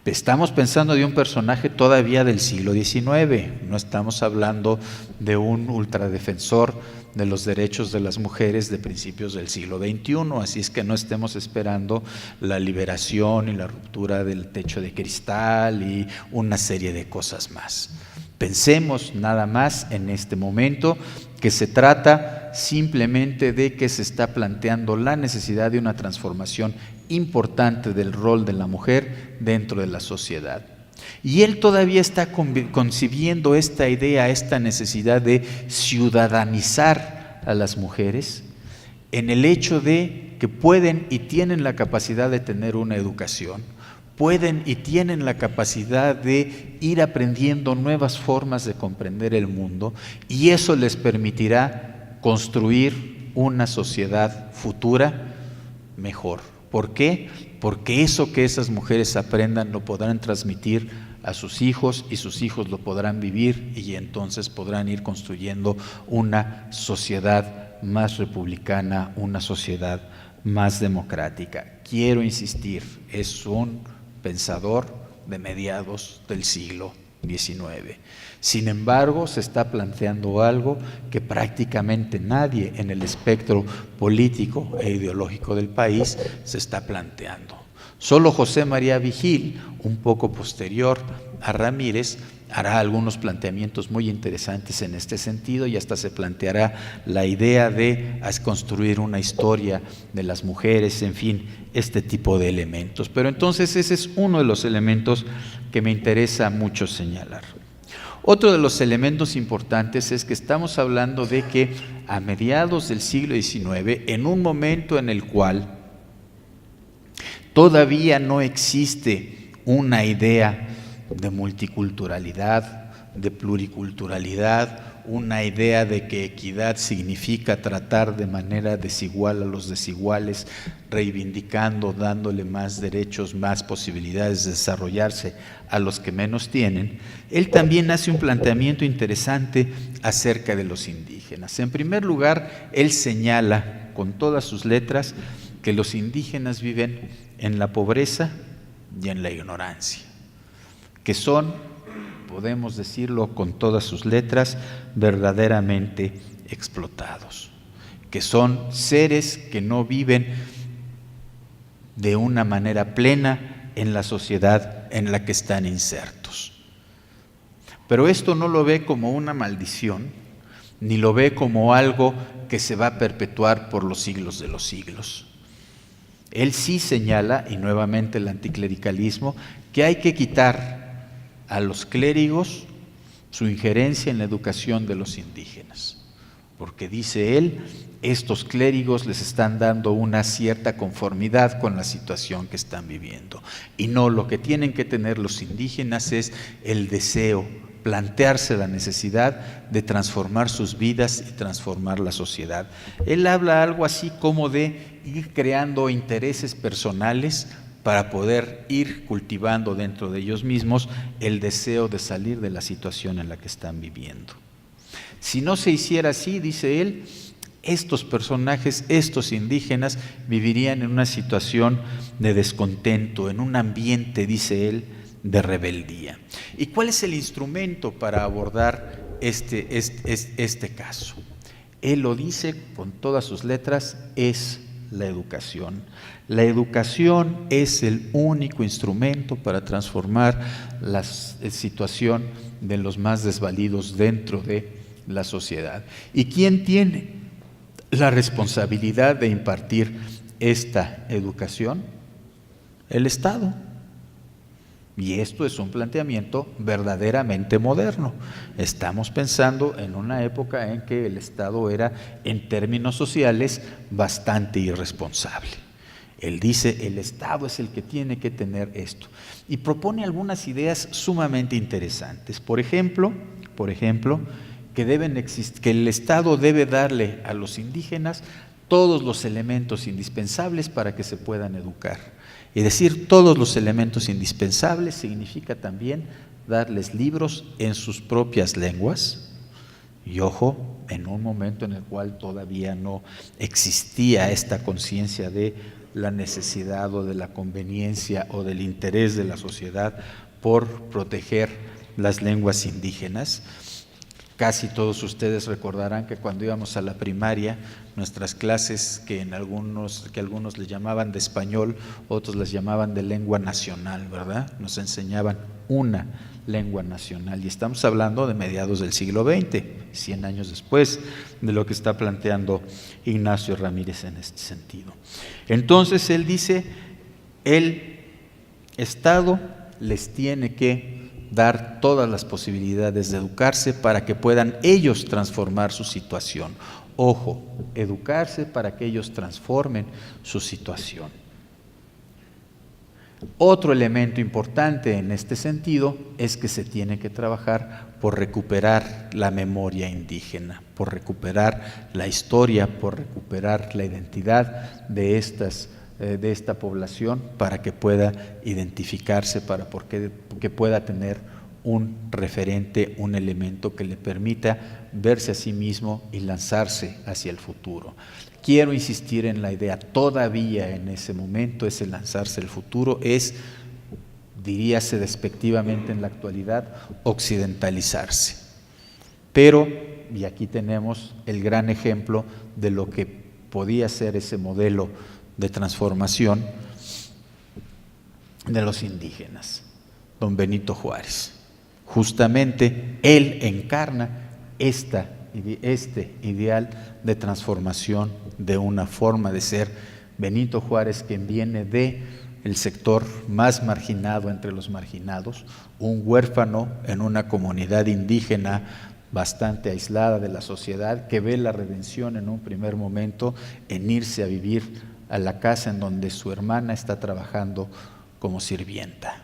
B: Estamos pensando de un personaje todavía del siglo XIX, no estamos hablando de un ultradefensor de los derechos de las mujeres de principios del siglo XXI, así es que no estemos esperando la liberación y la ruptura del techo de cristal y una serie de cosas más. Pensemos nada más en este momento que se trata simplemente de que se está planteando la necesidad de una transformación importante del rol de la mujer dentro de la sociedad. Y él todavía está concibiendo esta idea, esta necesidad de ciudadanizar a las mujeres en el hecho de que pueden y tienen la capacidad de tener una educación, pueden y tienen la capacidad de ir aprendiendo nuevas formas de comprender el mundo, y eso les permitirá construir una sociedad futura mejor. ¿Por qué? Porque eso que esas mujeres aprendan lo podrán transmitir a sus hijos y sus hijos lo podrán vivir, y entonces podrán ir construyendo una sociedad más republicana, una sociedad más democrática. Quiero insistir, es un pensador de mediados del siglo XIX. Sin embargo, se está planteando algo que prácticamente nadie en el espectro político e ideológico del país se está planteando. Solo José María Vigil, un poco posterior a Ramírez, hará algunos planteamientos muy interesantes en este sentido, y hasta se planteará la idea de construir una historia de las mujeres, en fin, este tipo de elementos. Pero entonces ese es uno de los elementos que me interesa mucho señalar. Otro de los elementos importantes es que estamos hablando de que a mediados del siglo XIX, en un momento en el cual todavía no existe una idea de multiculturalidad, de pluriculturalidad, una idea de que equidad significa tratar de manera desigual a los desiguales, reivindicando, dándole más derechos, más posibilidades de desarrollarse a los que menos tienen, él también hace un planteamiento interesante acerca de los indígenas. En primer lugar, él señala con todas sus letras que los indígenas viven en la pobreza y en la ignorancia, que son, podemos decirlo con todas sus letras, verdaderamente explotados, que son seres que no viven de una manera plena en la sociedad en la que están insertos. Pero esto no lo ve como una maldición, ni lo ve como algo que se va a perpetuar por los siglos de los siglos. Él sí señala, y nuevamente el anticlericalismo, que hay que quitar a los clérigos su injerencia en la educación de los indígenas, porque dice él, estos clérigos les están dando una cierta conformidad con la situación que están viviendo, y no, lo que tienen que tener los indígenas es el deseo, plantearse la necesidad de transformar sus vidas y transformar la sociedad. Él habla algo así como de ir creando intereses personales para poder ir cultivando dentro de ellos mismos el deseo de salir de la situación en la que están viviendo. Si no se hiciera así, dice él, estos personajes, estos indígenas, vivirían en una situación de descontento, en un ambiente, dice él, de rebeldía. ¿Y cuál es el instrumento para abordar este caso? Él lo dice con todas sus letras, es la educación. La educación es el único instrumento para transformar la situación de los más desvalidos dentro de la sociedad. ¿Y quién tiene la responsabilidad de impartir esta educación? El Estado. Y esto es un planteamiento verdaderamente moderno. Estamos pensando en una época en que el Estado era, en términos sociales, bastante irresponsable. Él dice, el Estado es el que tiene que tener esto. Y propone algunas ideas sumamente interesantes. Por ejemplo, que el Estado debe darle a los indígenas todos los elementos indispensables para que se puedan educar. Y decir todos los elementos indispensables significa también darles libros en sus propias lenguas. Y ojo, en un momento en el cual todavía no existía esta conciencia de la necesidad o de la conveniencia o del interés de la sociedad por proteger las lenguas indígenas. Casi todos ustedes recordarán que cuando íbamos a la primaria, nuestras clases que algunos les llamaban de español, otros les llamaban de lengua nacional, ¿verdad? Nos enseñaban una lengua nacional y estamos hablando de mediados del siglo XX, 100 años después de lo que está planteando Ignacio Ramírez en este sentido. Entonces él dice, el Estado les tiene que dar todas las posibilidades de educarse para que puedan ellos transformar su situación. Ojo, educarse para que ellos transformen su situación. Otro elemento importante en este sentido es que se tiene que trabajar por recuperar la memoria indígena, por recuperar la historia, por recuperar la identidad de esta población para que pueda identificarse, que pueda tener un referente, un elemento que le permita verse a sí mismo y lanzarse hacia el futuro. Quiero insistir en la idea, todavía en ese momento ese lanzarse al futuro es, diríase despectivamente en la actualidad, occidentalizarse. Pero, y aquí tenemos el gran ejemplo de lo que podía ser ese modelo de transformación de los indígenas, don Benito Juárez. Justamente él encarna este ideal de transformación de una forma de ser. Benito Juárez, quien viene del sector más marginado entre los marginados, un huérfano en una comunidad indígena bastante aislada de la sociedad, que ve la redención en un primer momento en irse a vivir a la casa en donde su hermana está trabajando como sirvienta.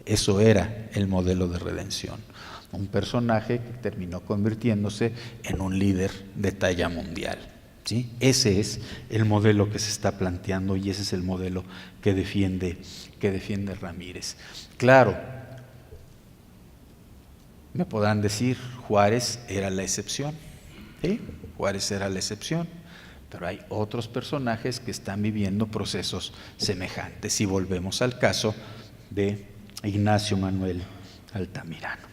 B: Eso era el modelo de redención. Un personaje que terminó convirtiéndose en un líder de talla mundial, ¿sí? Ese es el modelo que se está planteando y ese es el modelo que defiende Ramírez. Claro, me podrán decir, Juárez era la excepción, ¿sí? Juárez era la excepción. Pero hay otros personajes que están viviendo procesos semejantes y volvemos al caso de Ignacio Manuel Altamirano.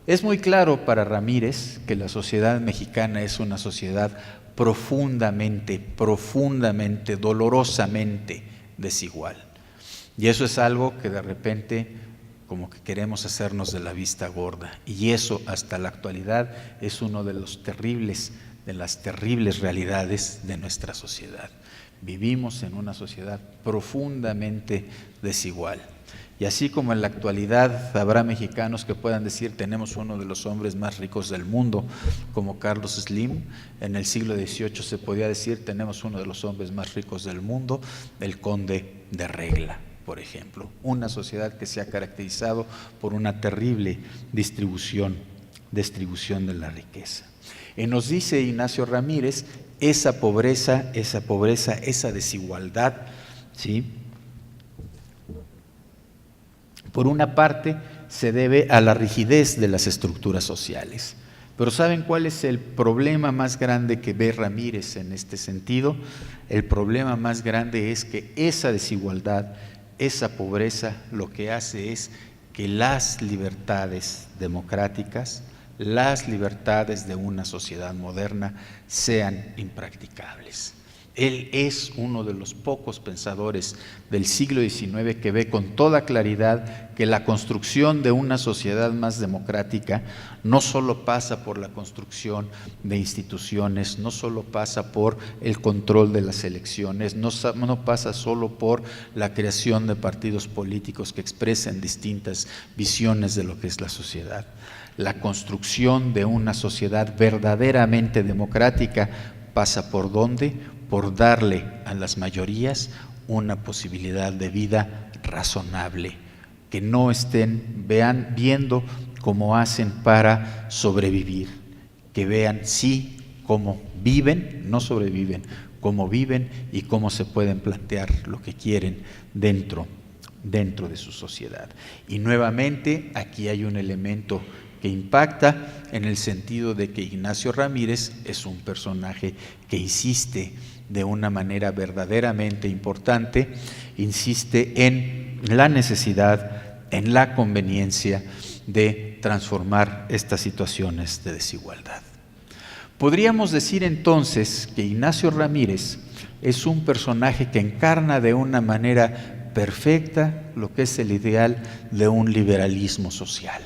B: Es muy claro para Ramírez que la sociedad mexicana es una sociedad profundamente, dolorosamente desigual. Y eso es algo que de repente como que queremos hacernos de la vista gorda. Y eso hasta la actualidad es uno de las terribles realidades de nuestra sociedad. Vivimos en una sociedad profundamente desigual. Y así como en la actualidad habrá mexicanos que puedan decir tenemos uno de los hombres más ricos del mundo, como Carlos Slim, en el siglo XVIII se podía decir tenemos uno de los hombres más ricos del mundo, el conde de Regla, por ejemplo. Una sociedad que se ha caracterizado por una terrible distribución de la riqueza. Y nos dice Ignacio Ramírez, esa pobreza, esa desigualdad, ¿sí? Por una parte, se debe a la rigidez de las estructuras sociales. Pero ¿saben cuál es el problema más grande que ve Ramírez en este sentido? El problema más grande es que esa desigualdad esa pobreza lo que hace es que las libertades democráticas, las libertades de una sociedad moderna sean impracticables. Él es uno de los pocos pensadores del siglo XIX que ve con toda claridad que la construcción de una sociedad más democrática no solo pasa por la construcción de instituciones, no solo pasa por el control de las elecciones, no pasa solo por la creación de partidos políticos que expresen distintas visiones de lo que es la sociedad. La construcción de una sociedad verdaderamente democrática pasa ¿por dónde? Por darle a las mayorías una posibilidad de vida razonable, que no estén viendo cómo hacen para sobrevivir, que vean sí cómo viven, no sobreviven, cómo viven y cómo se pueden plantear lo que quieren dentro de su sociedad. Y nuevamente aquí hay un elemento que impacta en el sentido de que Ignacio Ramírez es un personaje que insiste de una manera verdaderamente importante, insiste en la necesidad, en la conveniencia de transformar estas situaciones de desigualdad. Podríamos decir entonces que Ignacio Ramírez es un personaje que encarna de una manera perfecta lo que es el ideal de un liberalismo social.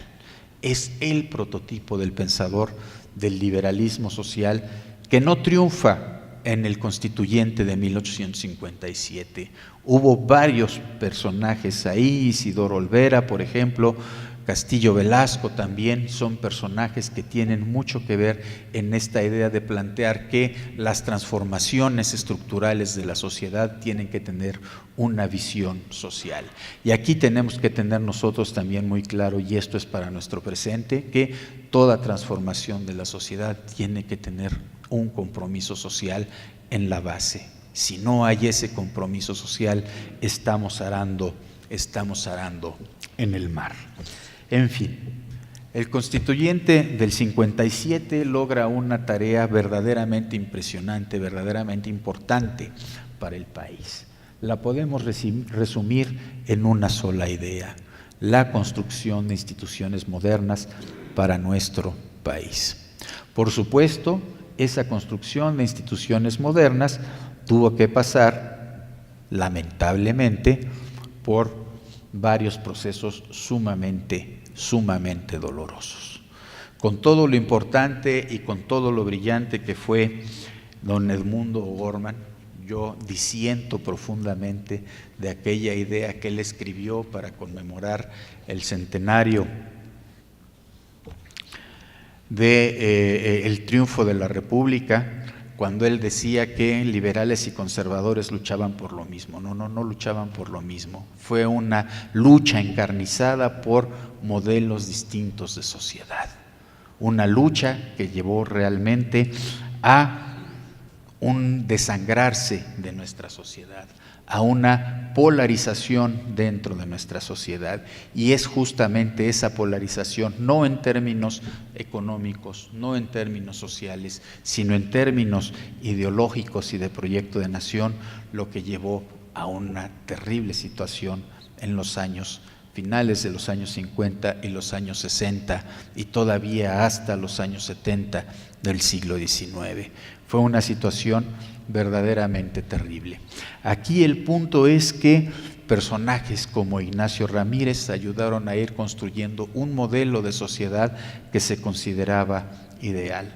B: Es el prototipo del pensador del liberalismo social que no triunfa en el Constituyente de 1857. Hubo varios personajes ahí, Isidoro Olvera, por ejemplo, Castillo Velasco también, son personajes que tienen mucho que ver en esta idea de plantear que las transformaciones estructurales de la sociedad tienen que tener una visión social. Y aquí tenemos que tener nosotros también muy claro, y esto es para nuestro presente, que toda transformación de la sociedad tiene que tener un compromiso social en la base. Si no hay ese compromiso social, estamos arando en el mar. En fin, el Constituyente del 57 logra una tarea verdaderamente impresionante, verdaderamente importante para el país. La podemos resumir en una sola idea: la construcción de instituciones modernas para nuestro país. Por supuesto, esa construcción de instituciones modernas tuvo que pasar, lamentablemente, por varios procesos sumamente dolorosos. Con todo lo importante y con todo lo brillante que fue don Edmundo O'Gorman, yo disiento profundamente de aquella idea que él escribió para conmemorar el centenario del triunfo de la República, cuando él decía que liberales y conservadores luchaban por lo mismo. No luchaban por lo mismo. Fue una lucha encarnizada por modelos distintos de sociedad. Una lucha que llevó realmente a un desangrarse de nuestra sociedad, a una polarización dentro de nuestra sociedad, y es justamente esa polarización, no en términos económicos, no en términos sociales, sino en términos ideológicos y de proyecto de nación, lo que llevó a una terrible situación en los años finales de los años 50 y los años 60 y todavía hasta los años 70 del siglo XIX. Fue una situación verdaderamente terrible. Aquí el punto es que personajes como Ignacio Ramírez ayudaron a ir construyendo un modelo de sociedad que se consideraba ideal.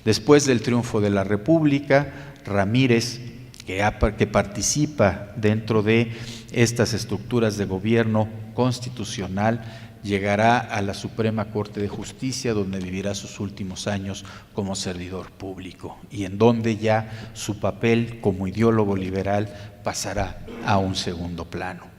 B: Después del triunfo de la República, Ramírez, que participa dentro de estas estructuras de gobierno constitucional, llegará a la Suprema Corte de Justicia, donde vivirá sus últimos años como servidor público y en donde ya su papel como ideólogo liberal pasará a un segundo plano.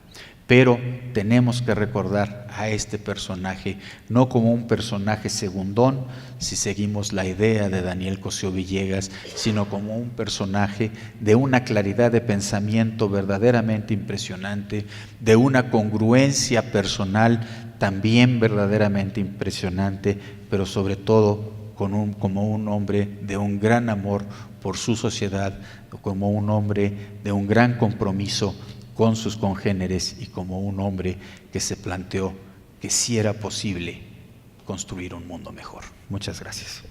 B: Pero tenemos que recordar a este personaje no como un personaje segundón, si seguimos la idea de Daniel Cosío Villegas, sino como un personaje de una claridad de pensamiento verdaderamente impresionante, de una congruencia personal también verdaderamente impresionante, pero sobre todo como un hombre de un gran amor por su sociedad, como un hombre de un gran compromiso con sus congéneres y como un hombre que se planteó que sí era posible construir un mundo mejor. Muchas gracias.